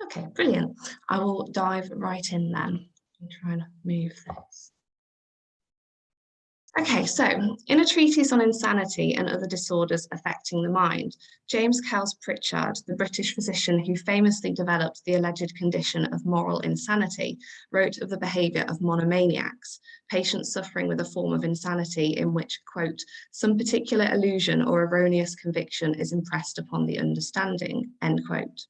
Okay, brilliant. I will dive right in then and try and move this. Okay, so in a treatise on insanity and other disorders affecting the mind, James Kells Pritchard, the British physician who famously developed the alleged condition of moral insanity, wrote of the behaviour of monomaniacs, patients suffering with a form of insanity in which, quote, some particular illusion or erroneous conviction is impressed upon the understanding, end quote.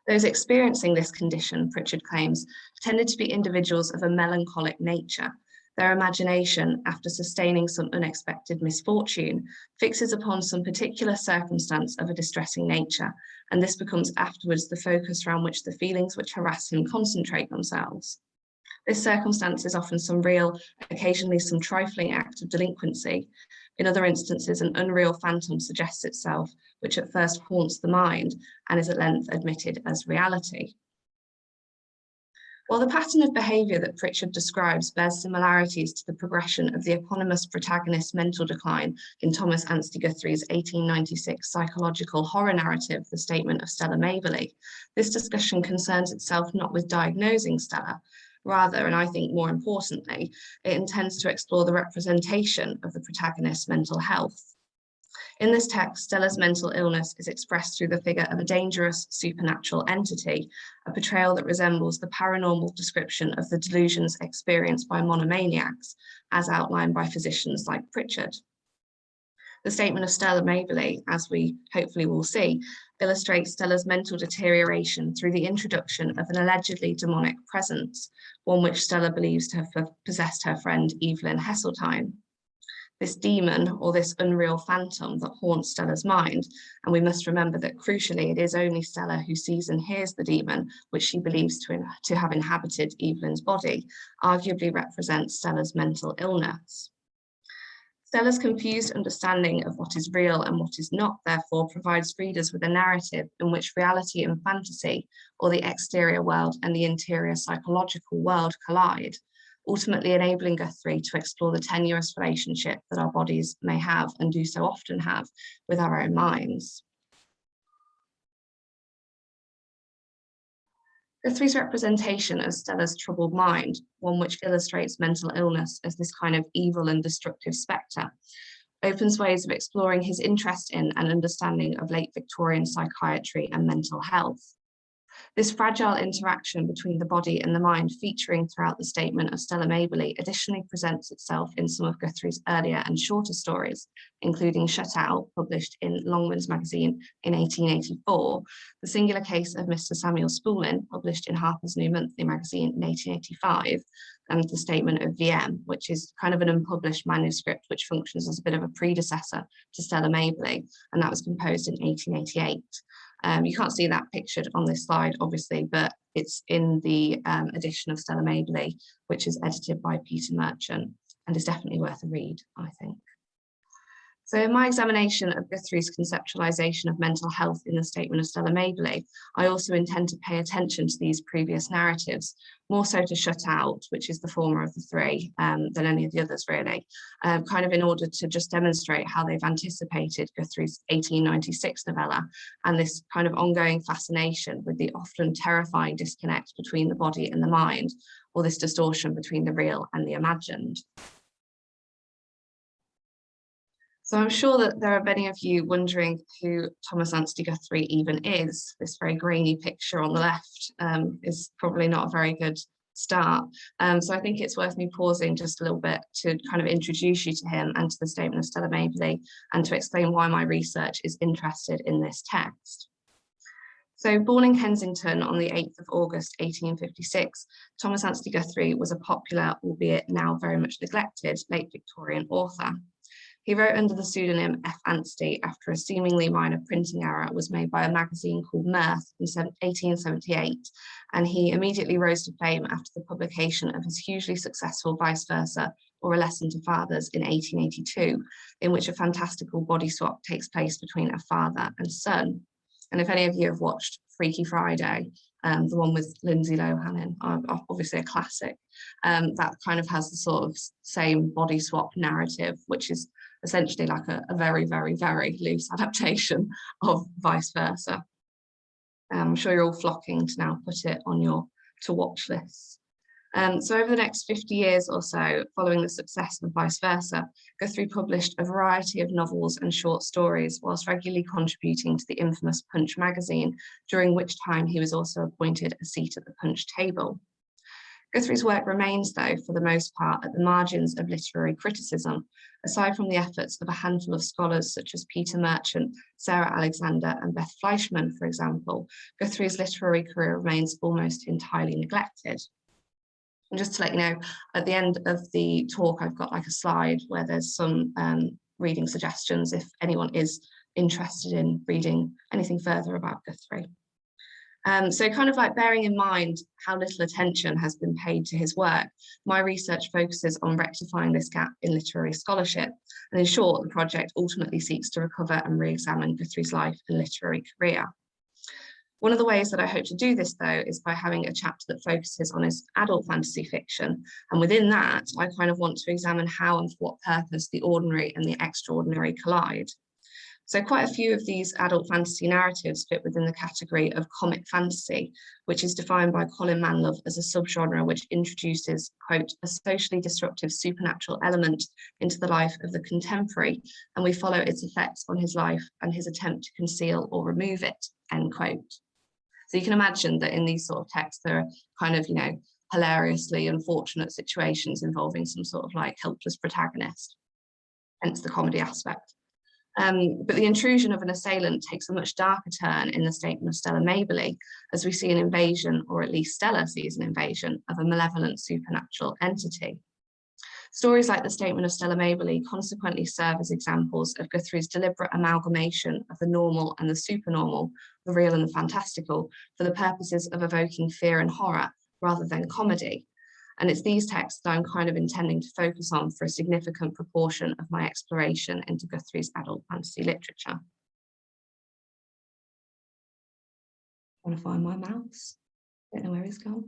Those experiencing this condition, Pritchard claims, tended to be individuals of a melancholic nature. Their imagination, after sustaining some unexpected misfortune, fixes upon some particular circumstance of a distressing nature, and this becomes afterwards the focus around which the feelings which harass him concentrate themselves. This circumstance is often some real, occasionally some trifling act of delinquency. In other instances, an unreal phantom suggests itself, which at first haunts the mind and is at length admitted as reality. While the pattern of behaviour that Pritchard describes bears similarities to the progression of the eponymous protagonist's mental decline in Thomas Anstey Guthrie's 1896 psychological horror narrative, The Statement of Stella Maberly, this discussion concerns itself not with diagnosing Stella. Rather, and I think more importantly, it intends to explore the representation of the protagonist's mental health. In this text, Stella's mental illness is expressed through the figure of a dangerous supernatural entity, a portrayal that resembles the paranormal description of the delusions experienced by monomaniacs, as outlined by physicians like Pritchard. The Statement of Stella Maberly, as we hopefully will see, illustrates Stella's mental deterioration through the introduction of an allegedly demonic presence, one which Stella believes to have possessed her friend Evelyn Heseltine. This demon, or this unreal phantom that haunts Stella's mind, and we must remember that crucially it is only Stella who sees and hears the demon, which she believes to have inhabited Evelyn's body, arguably represents Stella's mental illness. Stella's confused understanding of what is real and what is not, therefore, provides readers with a narrative in which reality and fantasy, or the exterior world and the interior psychological world, collide, ultimately enabling Guthrie to explore the tenuous relationship that our bodies may have, and do so often have, with our own minds. Guthrie's representation of Stella's troubled mind, one which illustrates mental illness as this kind of evil and destructive spectre, opens ways of exploring his interest in and understanding of late Victorian psychiatry and mental health. This fragile interaction between the body and the mind featuring throughout the Statement of Stella Maberly additionally presents itself in some of Guthrie's earlier and shorter stories, including Shutout, published in Longman's magazine in 1884, The Singular Case of Mr. Samuel Spoolin, published in Harper's New Monthly magazine in 1885, and The Statement of VM, which is kind of an unpublished manuscript which functions as a bit of a predecessor to Stella Maberly, and that was composed in 1888. You can't see that pictured on this slide, obviously, but it's in the edition of Stella Maberly, which is edited by Peter Merchant and is definitely worth a read, I think. So in my examination of Guthrie's conceptualization of mental health in the Statement of Stella Maberly, I also intend to pay attention to these previous narratives, more so to Shutout, which is the former of the three, than any of the others really, kind of in order to just demonstrate how they've anticipated Guthrie's 1896 novella and this kind of ongoing fascination with the often terrifying disconnect between the body and the mind, or this distortion between the real and the imagined. So I'm sure that there are many of you wondering who Thomas Anstey Guthrie even is. This very grainy picture on the left is probably not a very good start. So I think it's worth me pausing just a little bit to kind of introduce you to him and to the Statement of Stella Maberly, and to explain why my research is interested in this text. So born in Kensington on the 8th of August 1856, Thomas Anstey Guthrie was a popular, albeit now very much neglected, late Victorian author. He wrote under the pseudonym F. Anstey after a seemingly minor printing error was made by a magazine called Mirth in 1878, and he immediately rose to fame after the publication of his hugely successful Vice Versa, or A Lesson to Fathers, in 1882, in which a fantastical body swap takes place between a father and son. And if any of you have watched Freaky Friday, the one with Lindsay Lohan in, obviously a classic, that kind of has the sort of same body swap narrative, which is essentially like a very, very, very loose adaptation of Vice Versa. I'm sure you're all flocking to now put it on your to-watch list. So over the next 50 years or so, following the success of Vice Versa, Guthrie published a variety of novels and short stories, whilst regularly contributing to the infamous Punch magazine, during which time he was also appointed a seat at the Punch table. Guthrie's work remains, though, for the most part, at the margins of literary criticism. Aside from the efforts of a handful of scholars such as Peter Merchant, Sarah Alexander, and Beth Fleischman, for example, Guthrie's literary career remains almost entirely neglected. And just to let you know, at the end of the talk, I've got like a slide where there's some reading suggestions if anyone is interested in reading anything further about Guthrie. So kind of like bearing in mind how little attention has been paid to his work, my research focuses on rectifying this gap in literary scholarship. And in short, the project ultimately seeks to recover and re-examine Guthrie's life and literary career. One of the ways that I hope to do this, though, is by having a chapter that focuses on his adult fantasy fiction. And within that, I kind of want to examine how and for what purpose the ordinary and the extraordinary collide. So quite a few of these adult fantasy narratives fit within the category of comic fantasy, which is defined by Colin Manlove as a subgenre which introduces, quote, a socially disruptive supernatural element into the life of the contemporary, and we follow its effects on his life and his attempt to conceal or remove it, end quote. So you can imagine that in these sort of texts, there are kind of, hilariously unfortunate situations involving some sort of like helpless protagonist, hence the comedy aspect. But the intrusion of an assailant takes a much darker turn in the statement of Stella Mabley, as we see an invasion, or at least Stella sees an invasion, of a malevolent supernatural entity. Stories like the statement of Stella Mabley consequently serve as examples of Guthrie's deliberate amalgamation of the normal and the supernormal, the real and the fantastical, for the purposes of evoking fear and horror rather than comedy. And it's these texts that I'm kind of intending to focus on for a significant proportion of my exploration into Guthrie's adult fantasy literature. I want to find my mouse. I don't know where he's gone.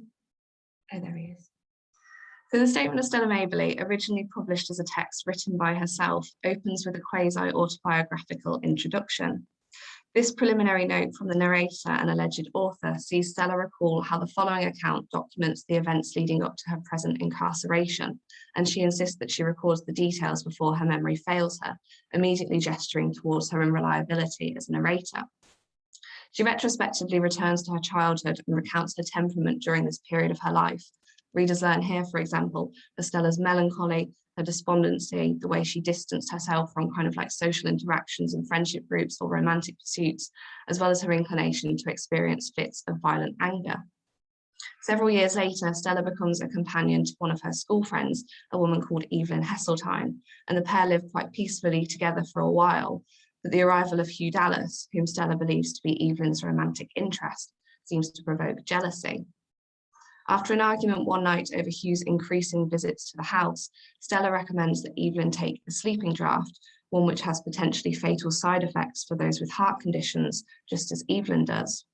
Oh, there he is. So the statement of Stella Mabley, originally published as a text written by herself, opens with a quasi-autobiographical introduction. This preliminary note from the narrator and alleged author sees Stella recall how the following account documents the events leading up to her present incarceration, and she insists that she records the details before her memory fails her, immediately gesturing towards her unreliability as a narrator. She retrospectively returns to her childhood and recounts her temperament during this period of her life. Readers learn here, for example, of Stella's melancholy, her despondency, the way she distanced herself from kind of like social interactions and friendship groups or romantic pursuits, as well as her inclination to experience fits of violent anger. Several years later, Stella becomes a companion to one of her school friends, a woman called Evelyn Heseltine, and the pair live quite peacefully together for a while. But the arrival of Hugh Dallas, whom Stella believes to be Evelyn's romantic interest, seems to provoke jealousy. After an argument one night over Hugh's increasing visits to the house, Stella recommends that Evelyn take a sleeping draught, one which has potentially fatal side effects for those with heart conditions, just as Evelyn does.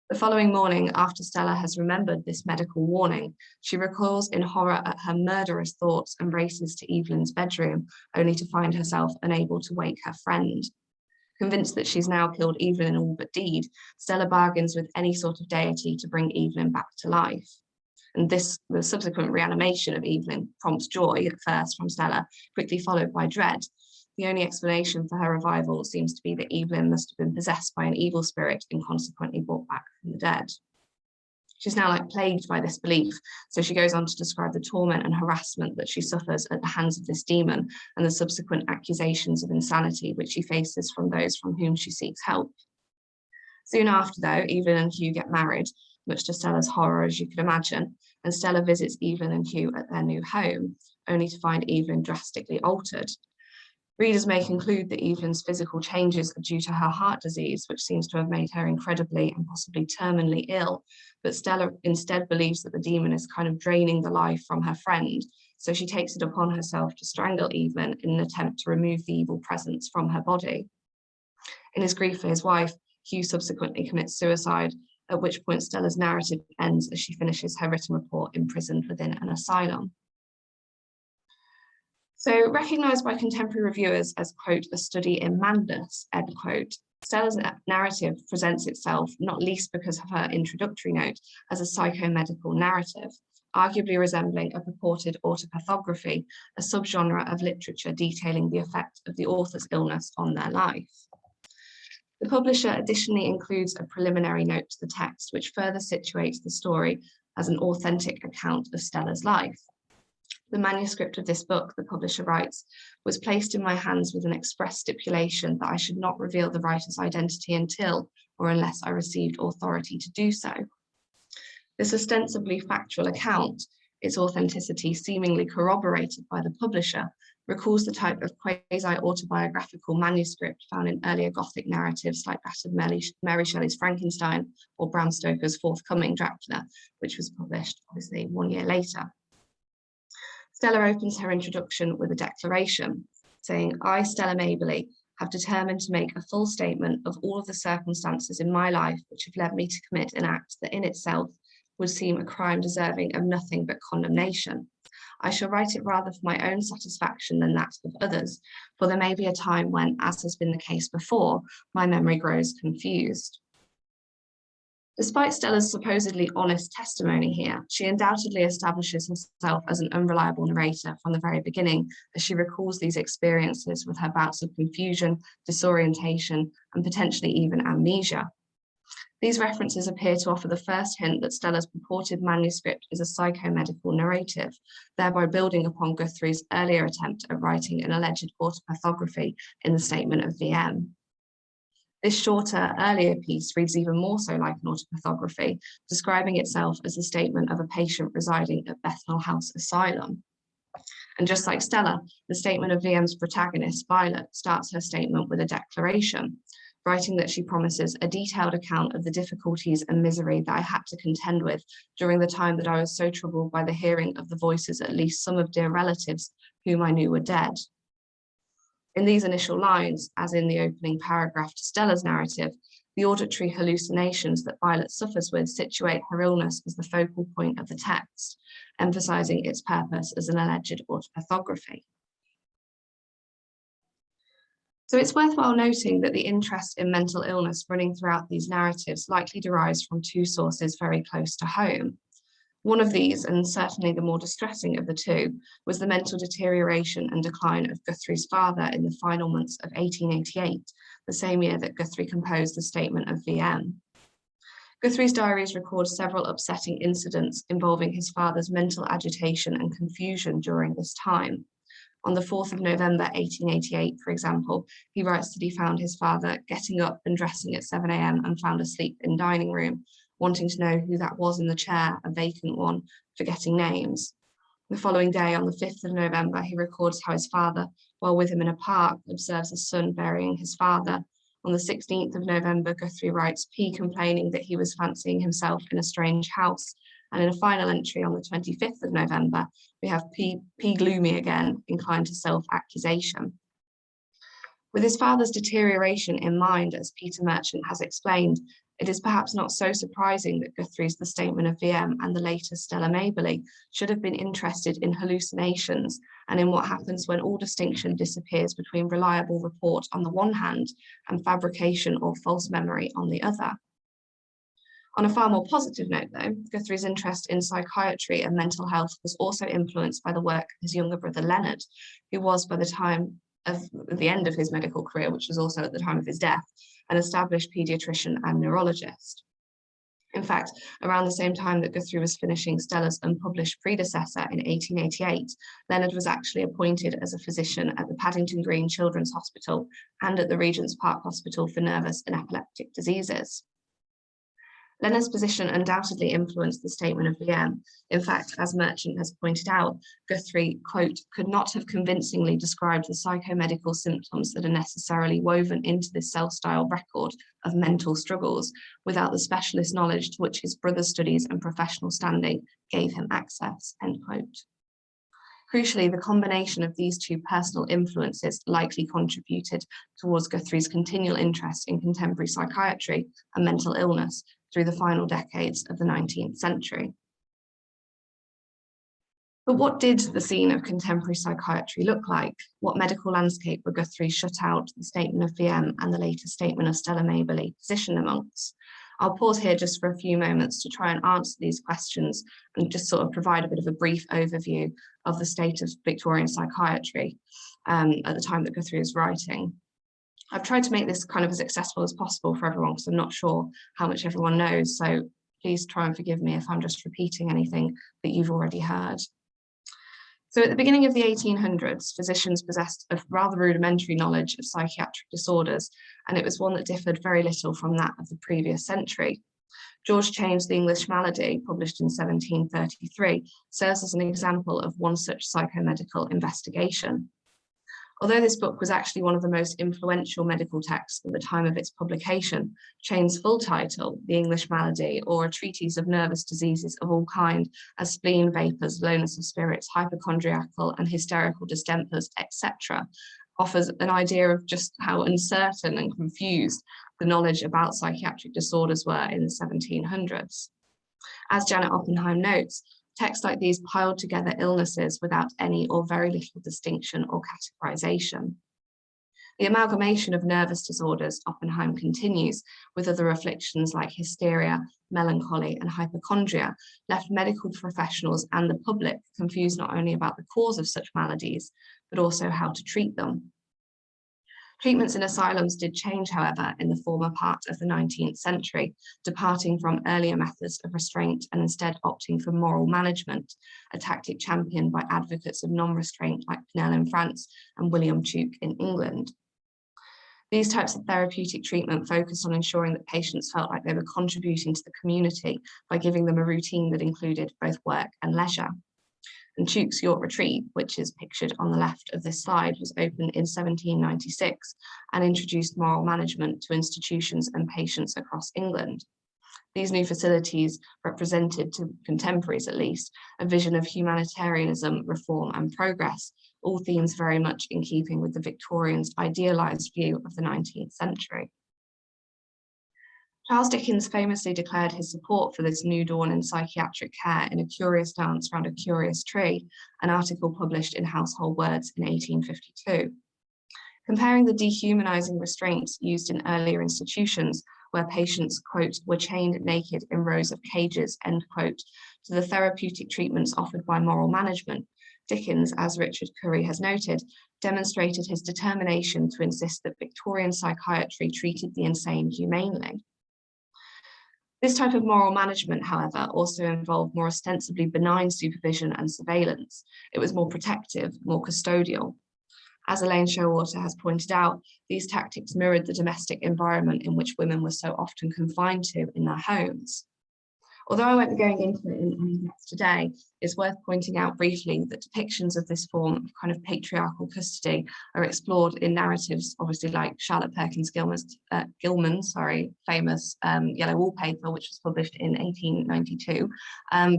The following morning, after Stella has remembered this medical warning, she recalls in horror at her murderous thoughts and races to Evelyn's bedroom, only to find herself unable to wake her friend. Convinced that she's now killed Evelyn in all but deed, Stella bargains with any sort of deity to bring Evelyn back to life. And the subsequent reanimation of Evelyn prompts joy at first from Stella, quickly followed by dread. The only explanation for her revival seems to be that Evelyn must have been possessed by an evil spirit and consequently brought back from the dead. She's now plagued by this belief, so she goes on to describe the torment and harassment that she suffers at the hands of this demon and the subsequent accusations of insanity which she faces from those from whom she seeks help. Soon after, though, Evelyn and Hugh get married, much to Stella's horror, as you could imagine, and Stella visits Evelyn and Hugh at their new home, only to find Evelyn drastically altered. Readers may conclude that Evelyn's physical changes are due to her heart disease, which seems to have made her incredibly and possibly terminally ill, but Stella instead believes that the demon is kind of draining the life from her friend, so she takes it upon herself to strangle Evelyn in an attempt to remove the evil presence from her body. In his grief for his wife, Hugh subsequently commits suicide, at which point Stella's narrative ends as she finishes her written report imprisoned within an asylum. So recognised by contemporary reviewers as, quote, a study in madness, end quote, Stella's narrative presents itself, not least because of her introductory note, as a psychomedical narrative, arguably resembling a purported autopathography, a subgenre of literature detailing the effect of the author's illness on their life. The publisher additionally includes a preliminary note to the text, which further situates the story as an authentic account of Stella's life. The manuscript of this book, the publisher writes, was placed in my hands with an express stipulation that I should not reveal the writer's identity until or unless I received authority to do so. This ostensibly factual account, its authenticity seemingly corroborated by the publisher, recalls the type of quasi-autobiographical manuscript found in earlier Gothic narratives like that of Mary Shelley's Frankenstein or Bram Stoker's forthcoming Dracula, which was published obviously 1 year later. Stella opens her introduction with a declaration saying, "I, Stella Mabley, have determined to make a full statement of all of the circumstances in my life which have led me to commit an act that in itself would seem a crime deserving of nothing but condemnation. I shall write it rather for my own satisfaction than that of others, for there may be a time when, as has been the case before, my memory grows confused." Despite Stella's supposedly honest testimony here, she undoubtedly establishes herself as an unreliable narrator from the very beginning, as she recalls these experiences with her bouts of confusion, disorientation, and potentially even amnesia. These references appear to offer the first hint that Stella's purported manuscript is a psychomedical narrative, thereby building upon Guthrie's earlier attempt at writing an alleged autopathography in the Statement of VM. This shorter, earlier piece reads even more so like an autopathography, describing itself as a statement of a patient residing at Bethnal House Asylum. And just like Stella, the Statement of VM's protagonist, Violet, starts her statement with a declaration, writing that she promises a detailed account of the difficulties and misery that I had to contend with during the time that I was so troubled by the hearing of the voices at least some of dear relatives whom I knew were dead. In these initial lines, as in the opening paragraph to Stella's narrative, the auditory hallucinations that Violet suffers with situate her illness as the focal point of the text, emphasizing its purpose as an alleged autopathography. So it's worthwhile noting that the interest in mental illness running throughout these narratives likely derives from two sources very close to home. One of these, and certainly the more distressing of the two, was the mental deterioration and decline of Guthrie's father in the final months of 1888, the same year that Guthrie composed the Statement of VM. Guthrie's diaries record several upsetting incidents involving his father's mental agitation and confusion during this time. On the 4th of November 1888, for example, he writes that he found his father getting up and dressing at 7 a.m. and found asleep in dining room, wanting to know who that was in the chair, a vacant one, forgetting names. The following day, on the 5th of November, he records how his father, while with him in a park, observes his son burying his father. On the 16th of November, Guthrie writes P complaining that he was fancying himself in a strange house. And in a final entry on the 25th of November, we have P gloomy again, inclined to self-accusation. With his father's deterioration in mind, as Peter Merchant has explained, it is perhaps not so surprising that Guthrie's The Statement of VM and the later Stella Mabley should have been interested in hallucinations and in what happens when all distinction disappears between reliable report on the one hand and fabrication or false memory on the other. On a far more positive note, though, Guthrie's interest in psychiatry and mental health was also influenced by the work of his younger brother Leonard, who was, by the time of the end of his medical career, which was also at the time of his death, an established paediatrician and neurologist. In fact, around the same time that Guthrie was finishing Stella's unpublished predecessor in 1888, Leonard was actually appointed as a physician at the Paddington Green Children's Hospital and at the Regent's Park Hospital for Nervous and Epileptic Diseases. Leonard's position undoubtedly influenced the Statement of VM. In fact, as Merchant has pointed out, Guthrie, quote, could not have convincingly described the psychomedical symptoms that are necessarily woven into this self-styled record of mental struggles without the specialist knowledge to which his brother's studies and professional standing gave him access, end quote. Crucially, the combination of these two personal influences likely contributed towards Guthrie's continual interest in contemporary psychiatry and mental illness through the final decades of the 19th century. But what did the scene of contemporary psychiatry look like? What medical landscape were Guthrie's Shutout, the statement of VM, and the later statement of Stella positioned amongst? I'll pause here just for a few moments to try and answer these questions and just sort of provide a bit of a brief overview of the state of Victorian psychiatry at the time that Guthrie was writing. I've tried to make this kind of as accessible as possible for everyone because I'm not sure how much everyone knows, so please try and forgive me if I'm just repeating anything that you've already heard. So at the beginning of the 1800s, physicians possessed a rather rudimentary knowledge of psychiatric disorders, and it was one that differed very little from that of the previous century. George Chain's The English Malady, published in 1733, serves as an example of one such psychomedical investigation. Although this book was actually one of the most influential medical texts at the time of its publication, Chain's full title, The English Malady, or A Treatise of Nervous Diseases of all kind, as spleen, vapours, lowness of spirits, hypochondriacal and hysterical distempers, etc., offers an idea of just how uncertain and confused the knowledge about psychiatric disorders were in the 1700s. As Janet Oppenheim notes, texts like these piled together illnesses without any or very little distinction or categorization. The amalgamation of nervous disorders, Oppenheim continues, with other afflictions like hysteria, melancholy, and hypochondria, left medical professionals and the public confused not only about the cause of such maladies, but also how to treat them. Treatments in asylums did change, however, in the former part of the 19th century, departing from earlier methods of restraint and instead opting for moral management, a tactic championed by advocates of non-restraint like Pinel in France and William Tuke in England. These types of therapeutic treatment focused on ensuring that patients felt like they were contributing to the community by giving them a routine that included both work and leisure. And Tuke's York Retreat, which is pictured on the left of this slide, was opened in 1796 and introduced moral management to institutions and patients across England. These new facilities represented, to contemporaries at least, a vision of humanitarianism, reform and progress, all themes very much in keeping with the Victorians' idealised view of the 19th century. Charles Dickens famously declared his support for this new dawn in psychiatric care in A Curious Dance Round a Curious Tree, an article published in Household Words in 1852. Comparing the dehumanizing restraints used in earlier institutions, where patients, quote, were chained naked in rows of cages, end quote, to the therapeutic treatments offered by moral management, Dickens, as Richard Curry has noted, demonstrated his determination to insist that Victorian psychiatry treated the insane humanely. This type of moral management, however, also involved more ostensibly benign supervision and surveillance. It was more protective, more custodial. As Elaine Showalter has pointed out, these tactics mirrored the domestic environment in which women were so often confined to in their homes. Although I won't be going into it in any depth today, it's worth pointing out briefly that depictions of this form of kind of patriarchal custody are explored in narratives, obviously like Charlotte Perkins Gilman's famous Yellow Wallpaper, which was published in 1892.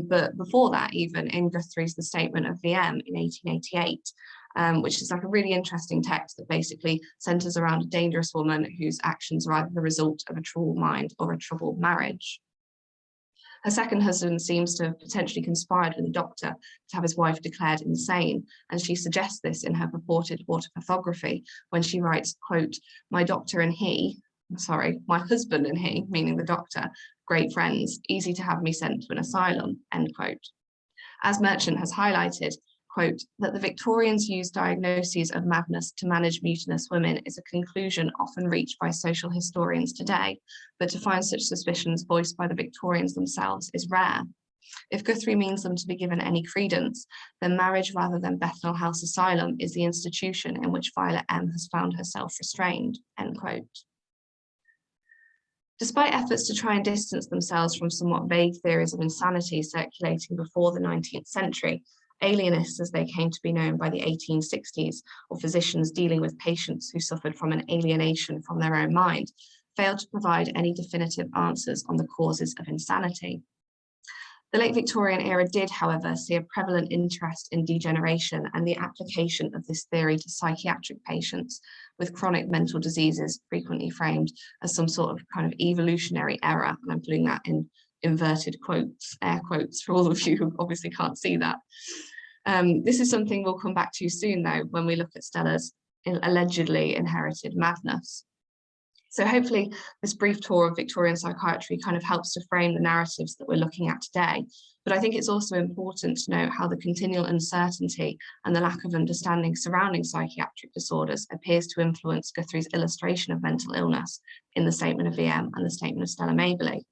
But before that, even in Guthrie's The Statement of VM in 1888, which is like a really interesting text that basically centers around a dangerous woman whose actions are either the result of a troubled mind or a troubled marriage. Her second husband seems to have potentially conspired with a doctor to have his wife declared insane, and she suggests this in her purported autopathography when she writes, quote, my husband and he, meaning the doctor, great friends, easy to have me sent to an asylum, end quote. As Merchant has highlighted, quote, that the Victorians used diagnoses of madness to manage mutinous women is a conclusion often reached by social historians today, but to find such suspicions voiced by the Victorians themselves is rare. If Guthrie means them to be given any credence, then marriage rather than Bethnal House Asylum is the institution in which Violet M. has found herself restrained, end quote. Despite efforts to try and distance themselves from somewhat vague theories of insanity circulating before the 19th century, alienists, as they came to be known by the 1860s, or physicians dealing with patients who suffered from an alienation from their own mind, failed to provide any definitive answers on the causes of insanity. The late Victorian era did, however, see a prevalent interest in degeneration and the application of this theory to psychiatric patients with chronic mental diseases frequently framed as some sort of kind of evolutionary error, and I'm putting that in inverted quotes, air quotes, for all of you who obviously can't see that. This is something we'll come back to soon, though, when we look at Stella's allegedly inherited madness. So hopefully this brief tour of Victorian psychiatry kind of helps to frame the narratives that we're looking at today. But I think it's also important to note how the continual uncertainty and the lack of understanding surrounding psychiatric disorders appears to influence Guthrie's illustration of mental illness in the Statement of VM and the Statement of Stella Mabley.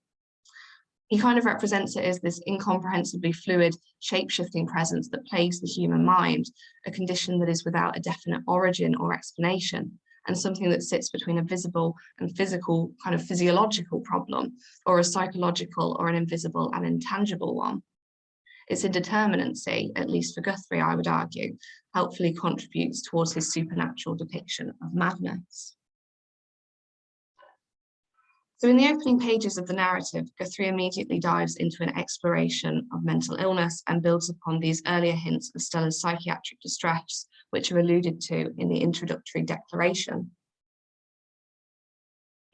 He kind of represents it as this incomprehensibly fluid, shape-shifting presence that plagues the human mind, a condition that is without a definite origin or explanation, and something that sits between a visible and physical kind of physiological problem, or a psychological or an invisible and intangible one. Its indeterminacy, at least for Guthrie, I would argue, helpfully contributes towards his supernatural depiction of madness. So in the opening pages of the narrative, Guthrie immediately dives into an exploration of mental illness and builds upon these earlier hints of Stella's psychiatric distress, which are alluded to in the introductory declaration.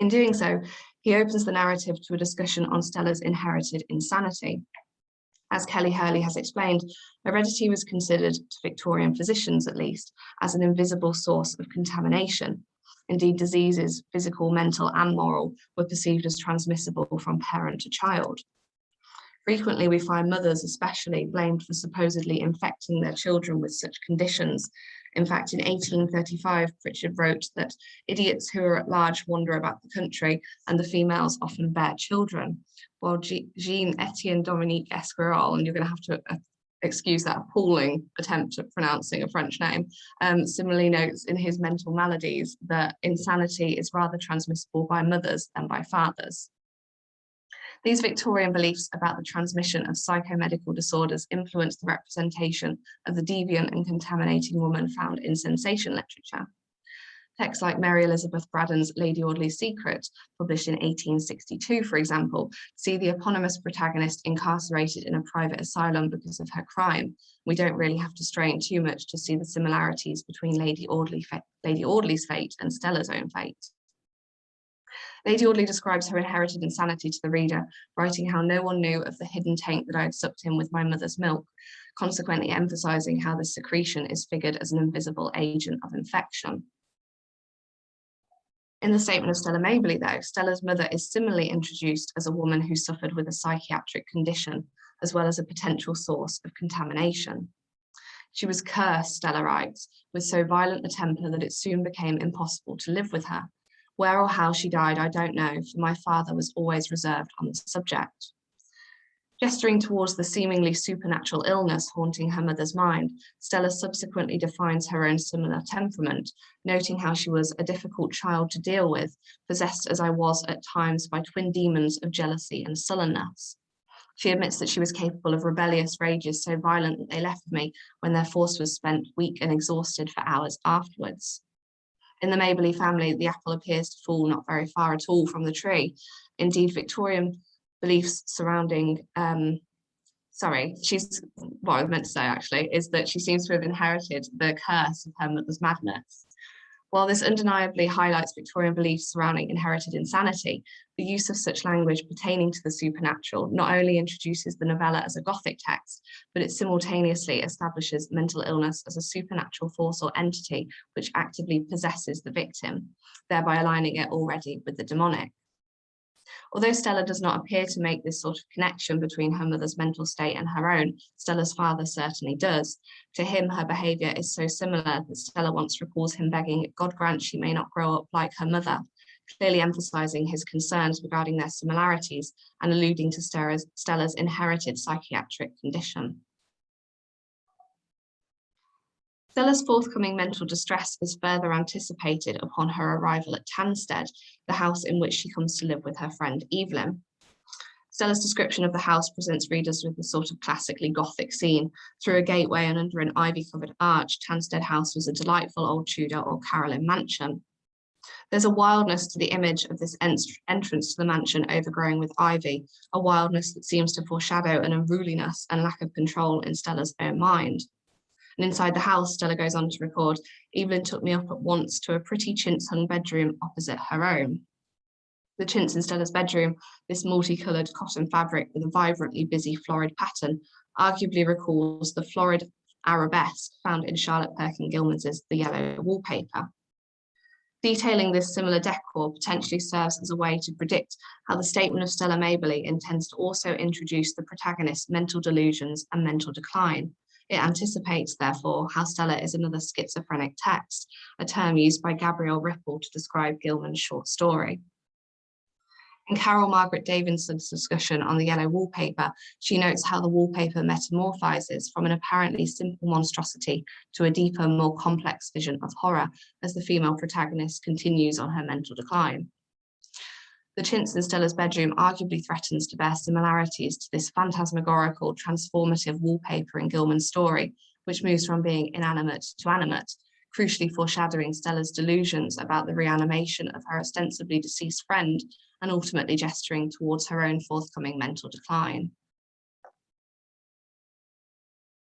In doing so, he opens the narrative to a discussion on Stella's inherited insanity. As Kelly Hurley has explained, heredity was considered, to Victorian physicians at least, as an invisible source of contamination. Indeed, diseases, physical, mental, and moral, were perceived as transmissible from parent to child. Frequently, we find mothers especially blamed for supposedly infecting their children with such conditions. In fact, in 1835, Pritchard wrote that idiots who are at large wander about the country, and the females often bear children. While Jean-Etienne Dominique Esquirol, and you're going to have to excuse that appalling attempt at pronouncing a French name, similarly notes in his Mental Maladies that insanity is rather transmissible by mothers than by fathers. These Victorian beliefs about the transmission of psychomedical disorders influenced the representation of the deviant and contaminating woman found in sensation literature. Texts like Mary Elizabeth Braddon's Lady Audley's Secret, published in 1862, for example, see the eponymous protagonist incarcerated in a private asylum because of her crime. We don't really have to strain too much to see the similarities between Lady Audley's fate and Stella's own fate. Lady Audley describes her inherited insanity to the reader, writing how no one knew of the hidden taint that I had sucked in with my mother's milk, consequently emphasizing how this secretion is figured as an invisible agent of infection. In the Statement of Stella Mabley, though, Stella's mother is similarly introduced as a woman who suffered with a psychiatric condition, as well as a potential source of contamination. She was cursed, Stella writes, with so violent a temper that it soon became impossible to live with her. Where or how she died, I don't know, for my father was always reserved on the subject. Gesturing towards the seemingly supernatural illness haunting her mother's mind, Stella subsequently defines her own similar temperament, noting how she was a difficult child to deal with, possessed as I was at times by twin demons of jealousy and sullenness. She admits that she was capable of rebellious rages so violent that they left me when their force was spent, weak and exhausted, for hours afterwards. In the Mabley family, the apple appears to fall not very far at all from the tree. Indeed, Victorian beliefs surrounding, what I meant to say actually, is that she seems to have inherited the curse of her mother's madness. While this undeniably highlights Victorian beliefs surrounding inherited insanity, the use of such language pertaining to the supernatural not only introduces the novella as a Gothic text, but it simultaneously establishes mental illness as a supernatural force or entity which actively possesses the victim, thereby aligning it already with the demonic. Although Stella does not appear to make this sort of connection between her mother's mental state and her own, Stella's father certainly does. To him, her behaviour is so similar that Stella once recalls him begging, God grant she may not grow up like her mother, clearly emphasising his concerns regarding their similarities and alluding to Stella's inherited psychiatric condition. Stella's forthcoming mental distress is further anticipated upon her arrival at Tanstead, the house in which she comes to live with her friend Evelyn. Stella's description of the house presents readers with a sort of classically Gothic scene. Through a gateway and under an ivy-covered arch, Tanstead House was a delightful old Tudor or Caroline mansion. There's a wildness to the image of this entrance to the mansion overgrown with ivy, a wildness that seems to foreshadow an unruliness and lack of control in Stella's own mind. And inside the house, Stella goes on to record, Evelyn took me up at once to a pretty chintz-hung bedroom opposite her own. The chintz in Stella's bedroom, this multicoloured cotton fabric with a vibrantly busy florid pattern, arguably recalls the florid arabesque found in Charlotte Perkin Gilman's The Yellow Wallpaper. Detailing this similar decor potentially serves as a way to predict how the statement of Stella Maberly intends to also introduce the protagonist's mental delusions and mental decline. It anticipates, therefore, how Stella is another schizophrenic text, a term used by Gabrielle Ripple to describe Gilman's short story. In Carol Margaret Davidson's discussion on The Yellow Wallpaper, she notes how the wallpaper metamorphizes from an apparently simple monstrosity to a deeper, more complex vision of horror as the female protagonist continues on her mental decline. The chintz in Stella's bedroom arguably threatens to bear similarities to this phantasmagorical, transformative wallpaper in Gilman's story, which moves from being inanimate to animate, crucially foreshadowing Stella's delusions about the reanimation of her ostensibly deceased friend and ultimately gesturing towards her own forthcoming mental decline.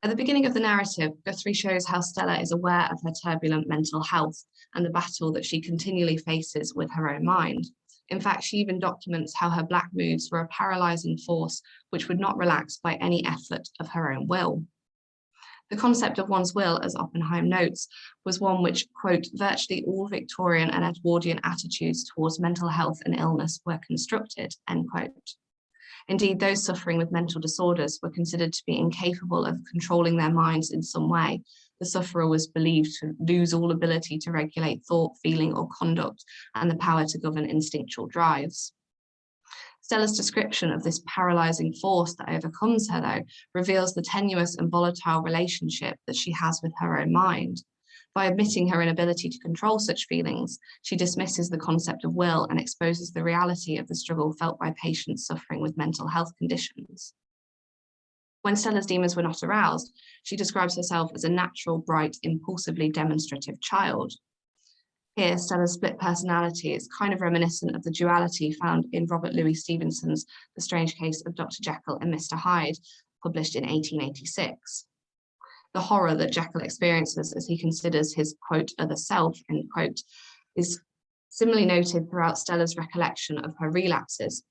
At the beginning of the narrative, Guthrie shows how Stella is aware of her turbulent mental health and the battle that she continually faces with her own mind. In fact, she even documents how her black moods were a paralyzing force which would not relax by any effort of her own will. The concept of one's will, as Oppenheim notes, was one which, quote, virtually all Victorian and Edwardian attitudes towards mental health and illness were constructed, end quote. Indeed, those suffering with mental disorders were considered to be incapable of controlling their minds in some way. The sufferer was believed to lose all ability to regulate thought, feeling, or conduct, and the power to govern instinctual drives. Stella's description of this paralyzing force that overcomes her, though, reveals the tenuous and volatile relationship that she has with her own mind. By admitting her inability to control such feelings, she dismisses the concept of will and exposes the reality of the struggle felt by patients suffering with mental health conditions. When Stella's demons were not aroused, she describes herself as a natural, bright, impulsively demonstrative child. Here, Stella's split personality is kind of reminiscent of the duality found in Robert Louis Stevenson's The Strange Case of Dr. Jekyll and Mr. Hyde, published in 1886. The horror that Jekyll experiences as he considers his, quote, other self, end quote, is similarly noted throughout Stella's recollection of her relapses.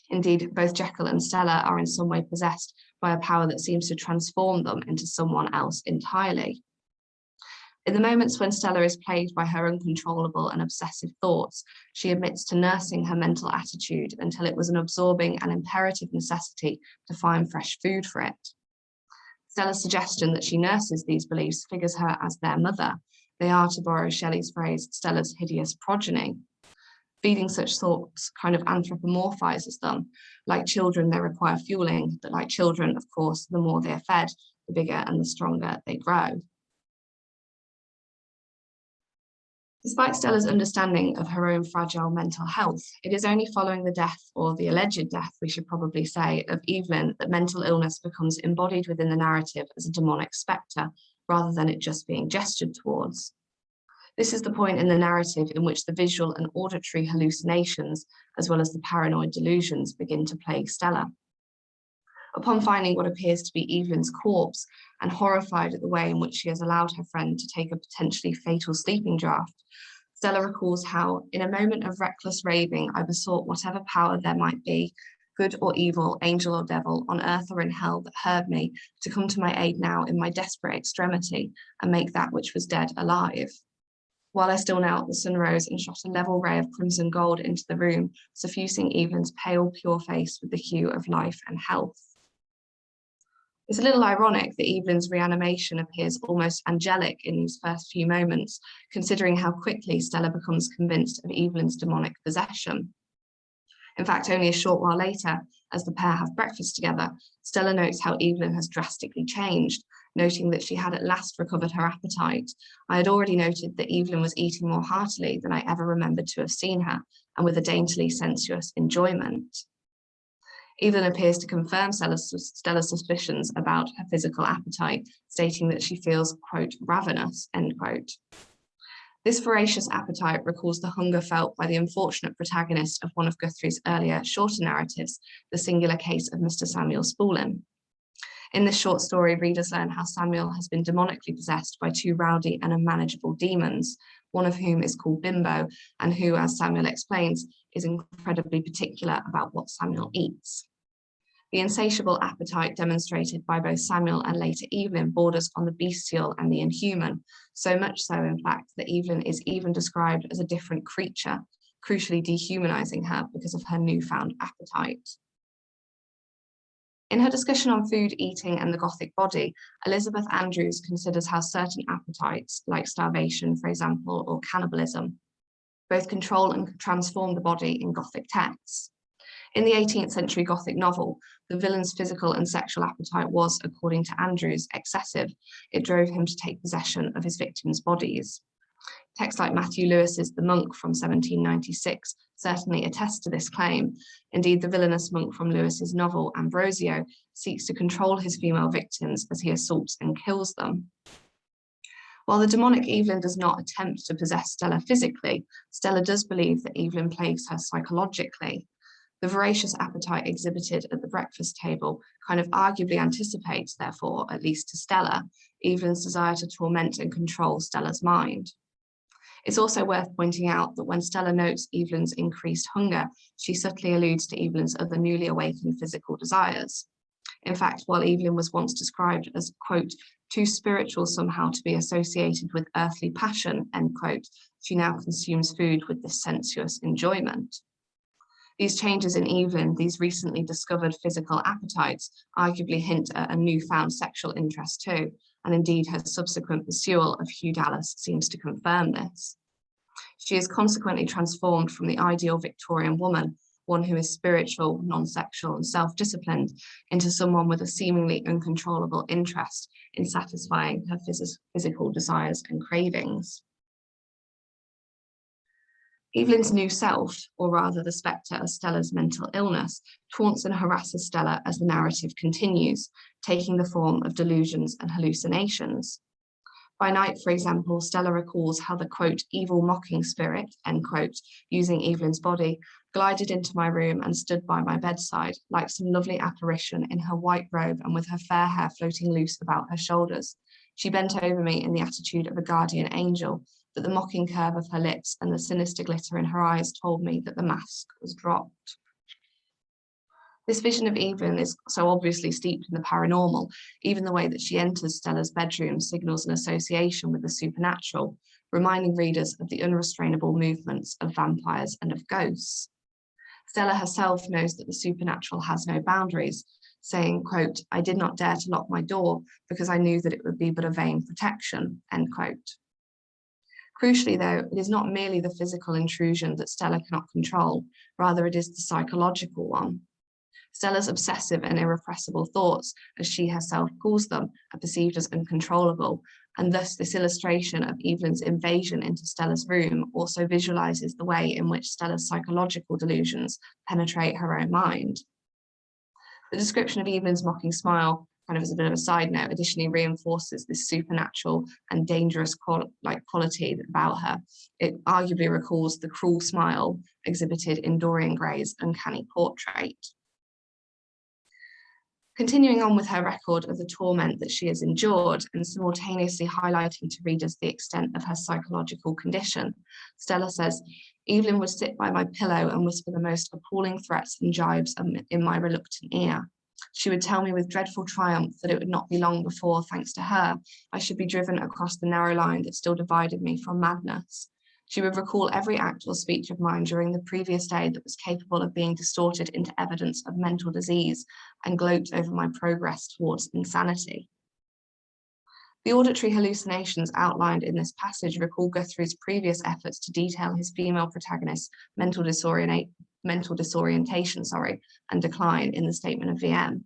Indeed, both Jekyll and Stella are in some way possessed by a power that seems to transform them into someone else entirely. In the moments when Stella is plagued by her uncontrollable and obsessive thoughts, she admits to nursing her mental attitude until it was an absorbing and imperative necessity to find fresh food for it. Stella's suggestion that she nurses these beliefs figures her as their mother. They are, to borrow Shelley's phrase, Stella's hideous progeny. Feeding such thoughts kind of anthropomorphizes them. Like children, they require fueling, but like children, of course, the more they are fed, the bigger and the stronger they grow. Despite Stella's understanding of her own fragile mental health, it is only following the death, or the alleged death, we should probably say, of Evelyn that mental illness becomes embodied within the narrative as a demonic spectre, rather than it just being gestured towards. This is the point in the narrative in which the visual and auditory hallucinations, as well as the paranoid delusions, begin to plague Stella. Upon finding what appears to be Evelyn's corpse, and horrified at the way in which she has allowed her friend to take a potentially fatal sleeping draught, Stella recalls how, in a moment of reckless raving, I besought whatever power there might be, good or evil, angel or devil, on earth or in hell, that heard me, to come to my aid now in my desperate extremity, and make that which was dead alive. While I still knelt, the sun rose and shot a level ray of crimson gold into the room, suffusing Evelyn's pale, pure face with the hue of life and health. It's a little ironic that Evelyn's reanimation appears almost angelic in these first few moments, considering how quickly Stella becomes convinced of Evelyn's demonic possession. In fact, only a short while later, as the pair have breakfast together, Stella notes how Evelyn has drastically changed, noting that she had at last recovered her appetite. I had already noted that Evelyn was eating more heartily than I ever remembered to have seen her, and with a daintily sensuous enjoyment. Evelyn appears to confirm Stella's suspicions about her physical appetite, stating that she feels, quote, ravenous, end quote. This voracious appetite recalls the hunger felt by the unfortunate protagonist of one of Guthrie's earlier, shorter narratives, The Singular Case of Mr. Samuel Spaulding. In this short story, readers learn how Samuel has been demonically possessed by two rowdy and unmanageable demons, one of whom is called Bimbo, and who, as Samuel explains, is incredibly particular about what Samuel eats. The insatiable appetite demonstrated by both Samuel and later Evelyn borders on the bestial and the inhuman, so much so, in fact, that Evelyn is even described as a different creature, crucially dehumanizing her because of her newfound appetite. In her discussion on food, eating, and the Gothic body, Elizabeth Andrews considers how certain appetites, like starvation, for example, or cannibalism, both control and transform the body in Gothic texts. In the 18th century Gothic novel, the villain's physical and sexual appetite was, according to Andrews, excessive. It drove him to take possession of his victims' bodies. Texts like Matthew Lewis's The Monk from 1796 certainly attest to this claim. Indeed, the villainous monk from Lewis's novel Ambrosio seeks to control his female victims as he assaults and kills them. While the demonic Evelyn does not attempt to possess Stella physically, Stella does believe that Evelyn plagues her psychologically. The voracious appetite exhibited at the breakfast table kind of arguably anticipates, therefore, at least to Stella, Evelyn's desire to torment and control Stella's mind. It's also worth pointing out that when Stella notes Evelyn's increased hunger, she subtly alludes to Evelyn's other newly awakened physical desires. In fact, while Evelyn was once described as, quote, too spiritual somehow to be associated with earthly passion, end quote, she now consumes food with this sensuous enjoyment. These changes in Evelyn, these recently discovered physical appetites, arguably hint at a newfound sexual interest too, and indeed her subsequent pursuit of Hugh Dallas seems to confirm this. She is consequently transformed from the ideal Victorian woman, one who is spiritual, non-sexual, and self-disciplined, into someone with a seemingly uncontrollable interest in satisfying her physical desires and cravings. Evelyn's new self, or rather the spectre of Stella's mental illness, taunts and harasses Stella as the narrative continues, taking the form of delusions and hallucinations. By night, for example, Stella recalls how the, quote, evil mocking spirit, end quote, using Evelyn's body, glided into my room and stood by my bedside, like some lovely apparition in her white robe and with her fair hair floating loose about her shoulders. She bent over me in the attitude of a guardian angel, but the mocking curve of her lips and the sinister glitter in her eyes told me that the mask was dropped. This vision of Evelyn is so obviously steeped in the paranormal, even the way that she enters Stella's bedroom signals an association with the supernatural, reminding readers of the unrestrainable movements of vampires and of ghosts. Stella herself knows that the supernatural has no boundaries, saying, quote, I did not dare to lock my door because I knew that it would be but a vain protection, end quote. Crucially, though, it is not merely the physical intrusion that Stella cannot control, rather it is the psychological one. Stella's obsessive and irrepressible thoughts, as she herself calls them, are perceived as uncontrollable, and thus this illustration of Evelyn's invasion into Stella's room also visualizes the way in which Stella's psychological delusions penetrate her own mind. The description of Evelyn's mocking smile, kind of as a bit of a side note, additionally reinforces this supernatural and dangerous quality about her. It arguably recalls the cruel smile exhibited in Dorian Gray's uncanny portrait. Continuing on with her record of the torment that she has endured and simultaneously highlighting to readers the extent of her psychological condition, Stella says, Evelyn would sit by my pillow and whisper the most appalling threats and jibes in my reluctant ear. She would tell me with dreadful triumph that it would not be long before, thanks to her, I should be driven across the narrow line that still divided me from madness. She would recall every act or speech of mine during the previous day that was capable of being distorted into evidence of mental disease and gloat over my progress towards insanity. The auditory hallucinations outlined in this passage recall Guthrie's previous efforts to detail his female protagonist's mental disorientation and decline in the statement of VM.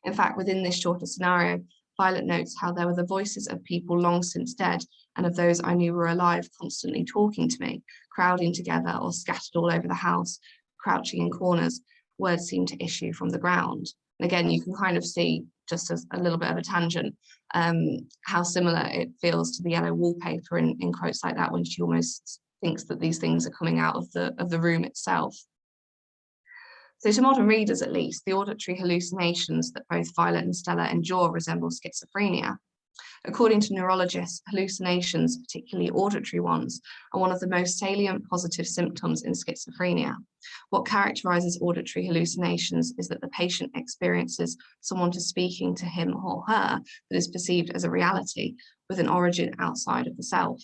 In fact, within this shorter scenario, Violet notes how there were the voices of people long since dead and of those I knew were alive constantly talking to me, crowding together or scattered all over the house, crouching in corners. Words seemed to issue from the ground. And again, you can kind of see, just as a little bit of a tangent, how similar it feels to the yellow wallpaper in quotes like that when she almost thinks that these things are coming out of the room itself. So to modern readers, at least, the auditory hallucinations that both Violet and Stella endure resemble schizophrenia. According to neurologists, hallucinations, particularly auditory ones, are one of the most salient positive symptoms in schizophrenia. What characterizes auditory hallucinations is that the patient experiences someone speaking to him or her that is perceived as a reality, with an origin outside of the self.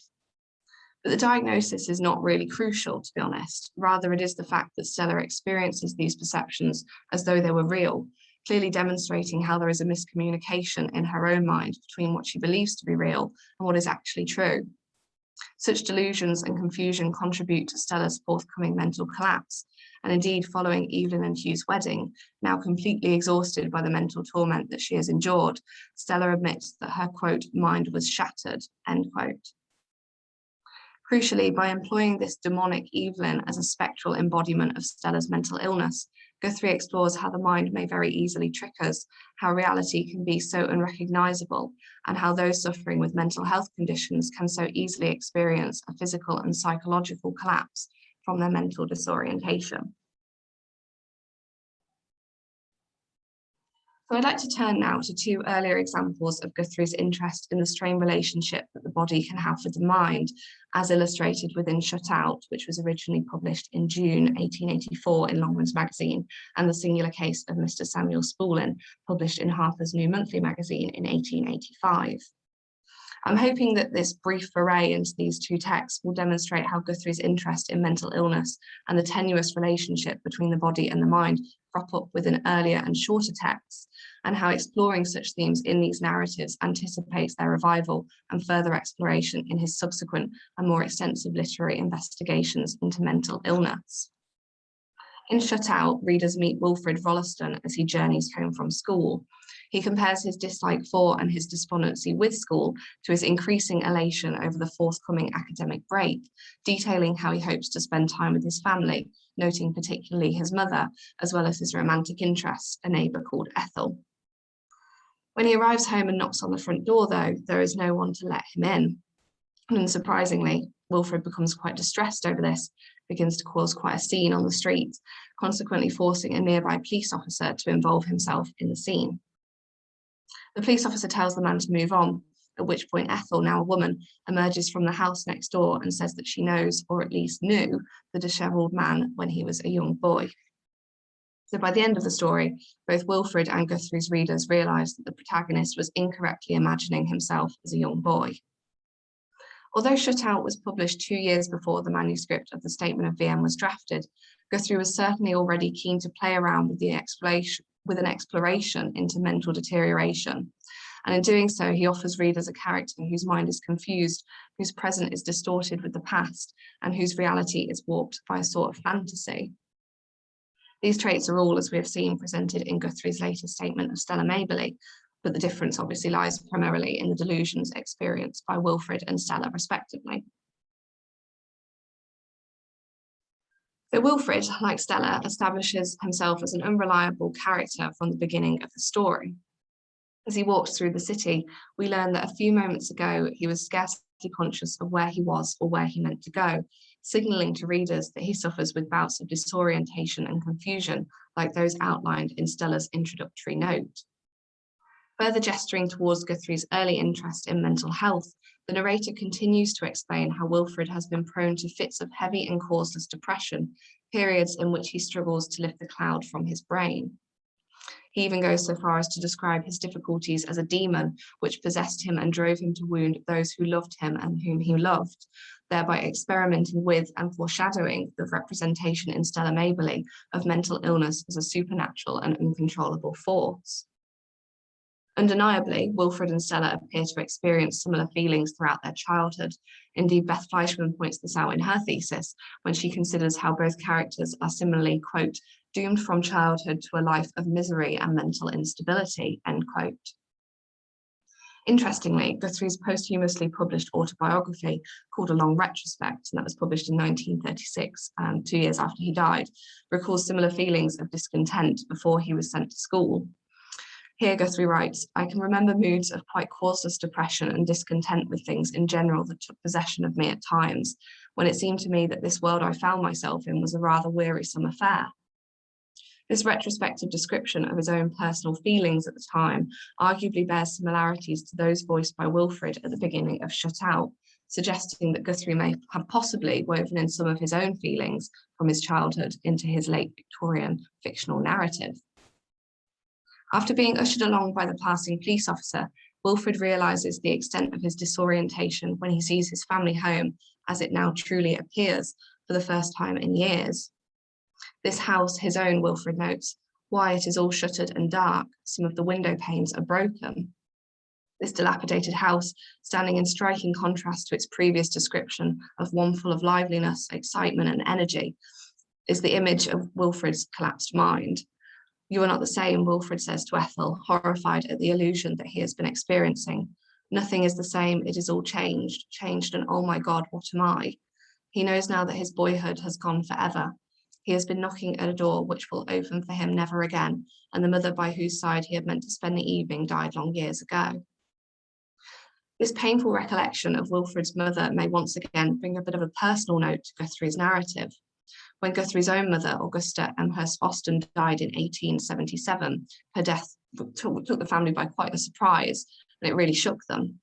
But the diagnosis is not really crucial, to be honest. Rather, it is the fact that Stella experiences these perceptions as though they were real, clearly demonstrating how there is a miscommunication in her own mind between what she believes to be real and what is actually true. Such delusions and confusion contribute to Stella's forthcoming mental collapse, and indeed, following Evelyn and Hugh's wedding, now completely exhausted by the mental torment that she has endured, Stella admits that her, quote, mind was shattered, end quote. Crucially, by employing this demonic Evelyn as a spectral embodiment of Stella's mental illness, Guthrie explores how the mind may very easily trick us, how reality can be so unrecognizable, and how those suffering with mental health conditions can so easily experience a physical and psychological collapse from their mental disorientation. So I'd like to turn now to two earlier examples of Guthrie's interest in the strained relationship that the body can have with the mind, as illustrated within Shutout, which was originally published in June 1884 in Longman's magazine, and the singular case of Mr. Samuel Spoolin, published in Harper's New Monthly magazine in 1885. I'm hoping that this brief foray into these two texts will demonstrate how Guthrie's interest in mental illness and the tenuous relationship between the body and the mind crop up within earlier and shorter texts, and how exploring such themes in these narratives anticipates their revival and further exploration in his subsequent and more extensive literary investigations into mental illness. In Shutout, readers meet Wilfred Rolleston as he journeys home from school. He compares his dislike for and his despondency with school to his increasing elation over the forthcoming academic break, detailing how he hopes to spend time with his family, noting particularly his mother, as well as his romantic interests, a neighbour called Ethel. When he arrives home and knocks on the front door, though, there is no one to let him in. And unsurprisingly, Wilfred becomes quite distressed over this, begins to cause quite a scene on the street, consequently forcing a nearby police officer to involve himself in the scene. The police officer tells the man to move on, at which point Ethel, now a woman, emerges from the house next door and says that she knows, or at least knew, the dishevelled man when he was a young boy. So by the end of the story, both Wilfred and Guthrie's readers realise that the protagonist was incorrectly imagining himself as a young boy. Although Shutout was published 2 years before the manuscript of the Statement of VM was drafted, Guthrie was certainly already keen to play around with an exploration into mental deterioration. And in doing so, he offers readers a character whose mind is confused, whose present is distorted with the past, and whose reality is warped by a sort of fantasy. These traits are all, as we have seen, presented in Guthrie's later statement of Stella Maberly, but the difference obviously lies primarily in the delusions experienced by Wilfred and Stella, respectively. So Wilfred, like Stella, establishes himself as an unreliable character from the beginning of the story. As he walks through the city, we learn that a few moments ago he was scarcely conscious of where he was or where he meant to go, signalling to readers that he suffers with bouts of disorientation and confusion, like those outlined in Stella's introductory note. Further gesturing towards Guthrie's early interest in mental health, the narrator continues to explain how Wilfred has been prone to fits of heavy and causeless depression, periods in which he struggles to lift the cloud from his brain. He even goes so far as to describe his difficulties as a demon which possessed him and drove him to wound those who loved him and whom he loved, thereby experimenting with and foreshadowing the representation in Stella Maberly of mental illness as a supernatural and uncontrollable force. Undeniably, Wilfred and Stella appear to experience similar feelings throughout their childhood. Indeed, Beth Fleischman points this out in her thesis when she considers how both characters are similarly, quote, doomed from childhood to a life of misery and mental instability, end quote. Interestingly, Guthrie's posthumously published autobiography called A Long Retrospect, and that was published in 1936, 2 years after he died, recalls similar feelings of discontent before he was sent to school. Here, Guthrie writes, I can remember moods of quite causeless depression and discontent with things in general that took possession of me at times, when it seemed to me that this world I found myself in was a rather wearisome affair. This retrospective description of his own personal feelings at the time arguably bears similarities to those voiced by Wilfrid at the beginning of Shutout, suggesting that Guthrie may have possibly woven in some of his own feelings from his childhood into his late Victorian fictional narrative. After being ushered along by the passing police officer, Wilfrid realises the extent of his disorientation when he sees his family home as it now truly appears for the first time in years. This house, his own, Wilfrid notes, why it is all shuttered and dark, some of the window panes are broken. This dilapidated house, standing in striking contrast to its previous description of one full of liveliness, excitement and energy, is the image of Wilfrid's collapsed mind. You are not the same, Wilfrid says to Ethel, horrified at the illusion that he has been experiencing. Nothing is the same, it is all changed, and oh my God, what am I? He knows now that his boyhood has gone forever. He has been knocking at a door which will open for him never again, and the mother by whose side he had meant to spend the evening died long years ago. This painful recollection of Wilfrid's mother may once again bring a bit of a personal note to Guthrie's narrative. When Guthrie's own mother, Augusta Amherst Austen, died in 1877, her death took the family by quite a surprise, and it really shook them.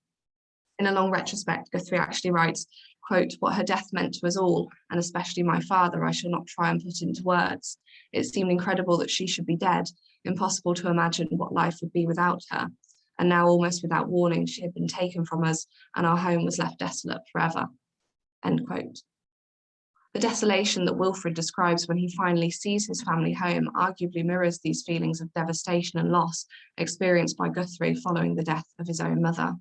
In a long retrospect, Guthrie actually writes, quote, "What her death meant to us all, and especially my father, I shall not try and put into words. It seemed incredible that she should be dead, impossible to imagine what life would be without her. And now, almost without warning, she had been taken from us, and our home was left desolate forever." End quote. The desolation that Wilfrid describes when he finally sees his family home arguably mirrors these feelings of devastation and loss experienced by Guthrie following the death of his own mother.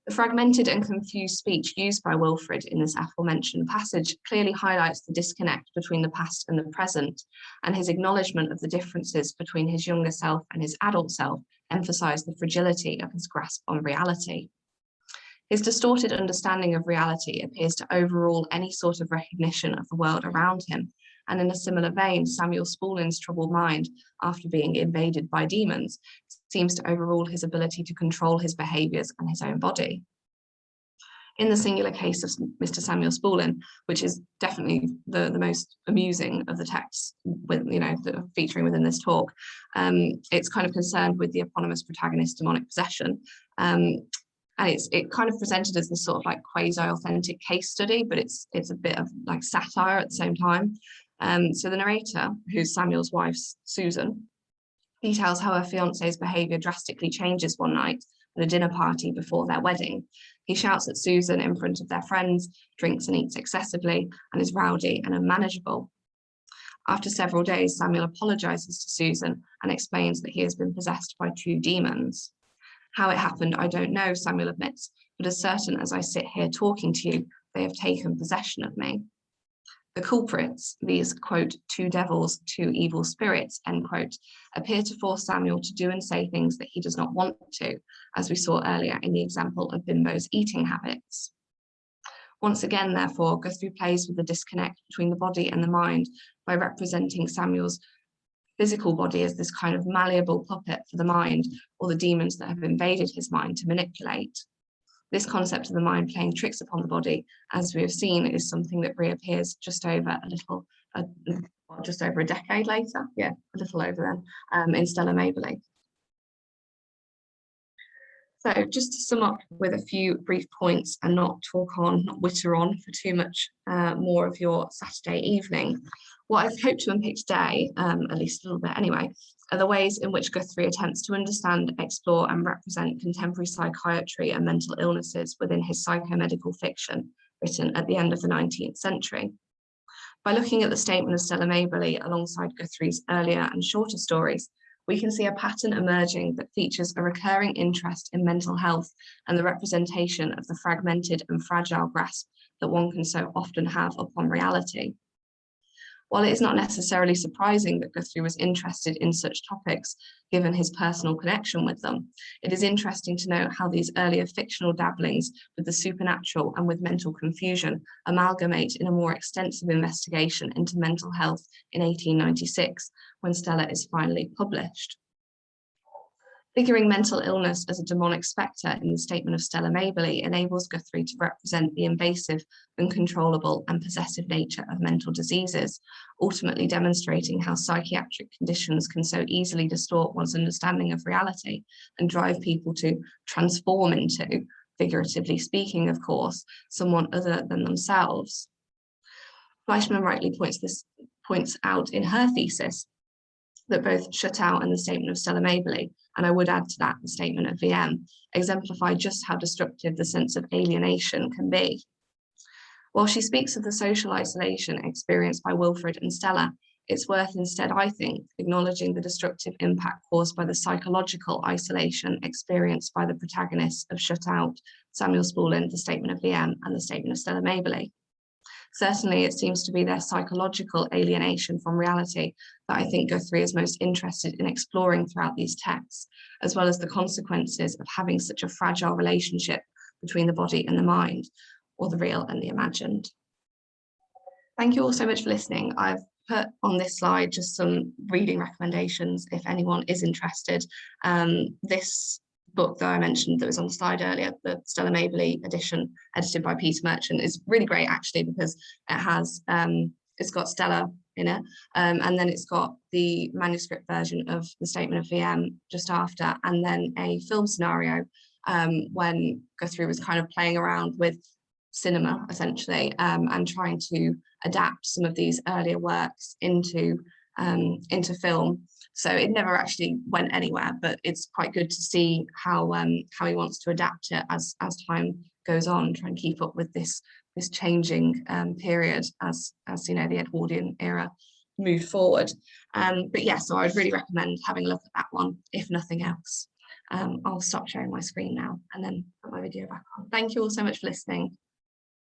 The fragmented and confused speech used by Wilfrid in this aforementioned passage clearly highlights the disconnect between the past and the present, and his acknowledgement of the differences between his younger self and his adult self emphasise the fragility of his grasp on reality. His distorted understanding of reality appears to overrule any sort of recognition of the world around him, and in a similar vein, Samuel Spaulding's troubled mind, after being invaded by demons, seems to overrule his ability to control his behaviours and his own body. In the singular case of Mr. Samuel Spaulding, which is definitely the most amusing of the texts featuring within this talk, it's kind of concerned with the eponymous protagonist's demonic possession. And it kind of presented as this sort of like quasi-authentic case study, but it's a bit of like satire at the same time. So the narrator, who's Samuel's wife, Susan, details how her fiance's behaviour drastically changes one night at a dinner party before their wedding. He shouts at Susan in front of their friends, drinks and eats excessively, and is rowdy and unmanageable. After several days, Samuel apologises to Susan and explains that he has been possessed by 2 demons. How it happened, I don't know, Samuel admits, but as certain as I sit here talking to you, they have taken possession of me. The culprits, these, quote, 2 devils, 2 evil spirits, end quote, appear to force Samuel to do and say things that he does not want to, as we saw earlier in the example of Bimbo's eating habits. Once again, therefore, Guthrie plays with the disconnect between the body and the mind by representing Samuel's physical body as this kind of malleable puppet for the mind, or the demons that have invaded his mind to manipulate. This concept of the mind playing tricks upon the body, as we have seen, is something that reappears just over a decade later, a little over then, in Stella Maberly. So just to sum up with a few brief points and not witter on for too much more of your Saturday evening. What I've hoped to unpick today, at least a little bit anyway, are the ways in which Guthrie attempts to understand, explore and represent contemporary psychiatry and mental illnesses within his psychomedical fiction written at the end of the 19th century. By looking at the statement of Stella Maberly alongside Guthrie's earlier and shorter stories, we can see a pattern emerging that features a recurring interest in mental health and the representation of the fragmented and fragile grasp that one can so often have upon reality. While it is not necessarily surprising that Guthrie was interested in such topics, given his personal connection with them, it is interesting to note how these earlier fictional dabblings with the supernatural and with mental confusion amalgamate in a more extensive investigation into mental health in 1896, when Stella is finally published. Figuring mental illness as a demonic spectre in the statement of Stella Maberly enables Guthrie to represent the invasive, uncontrollable, and possessive nature of mental diseases, ultimately demonstrating how psychiatric conditions can so easily distort one's understanding of reality and drive people to transform into, figuratively speaking, of course, someone other than themselves. Fleischman rightly points out in her thesis that both Shutout and the statement of Stella Maberly, and I would add to that the statement of VM, exemplify just how destructive the sense of alienation can be. While she speaks of the social isolation experienced by Wilfred and Stella, it's worth instead, I think, acknowledging the destructive impact caused by the psychological isolation experienced by the protagonists of Shutout, Samuel Spaulding, the statement of VM, and the statement of Stella Maberly. Certainly, it seems to be their psychological alienation from reality that I think Guthrie is most interested in exploring throughout these texts, as well as the consequences of having such a fragile relationship between the body and the mind, or the real and the imagined. Thank you all so much for listening. I've put on this slide just some reading recommendations if anyone is interested. This book that I mentioned that was on the slide earlier, the Stella Maberly edition, edited by Peter Merchant, is really great actually, because it has it's got Stella in it, and then it's got the manuscript version of the statement of VM just after, and then a film scenario when Guthrie was kind of playing around with cinema essentially, and trying to adapt some of these earlier works into film. So it never actually went anywhere, but it's quite good to see how he wants to adapt it as time goes on, try and keep up with this changing period as you know, the Edwardian era moved forward. But yeah, so I would really recommend having a look at that one, if nothing else. I'll stop sharing my screen now and then put my video back on. Thank you all so much for listening.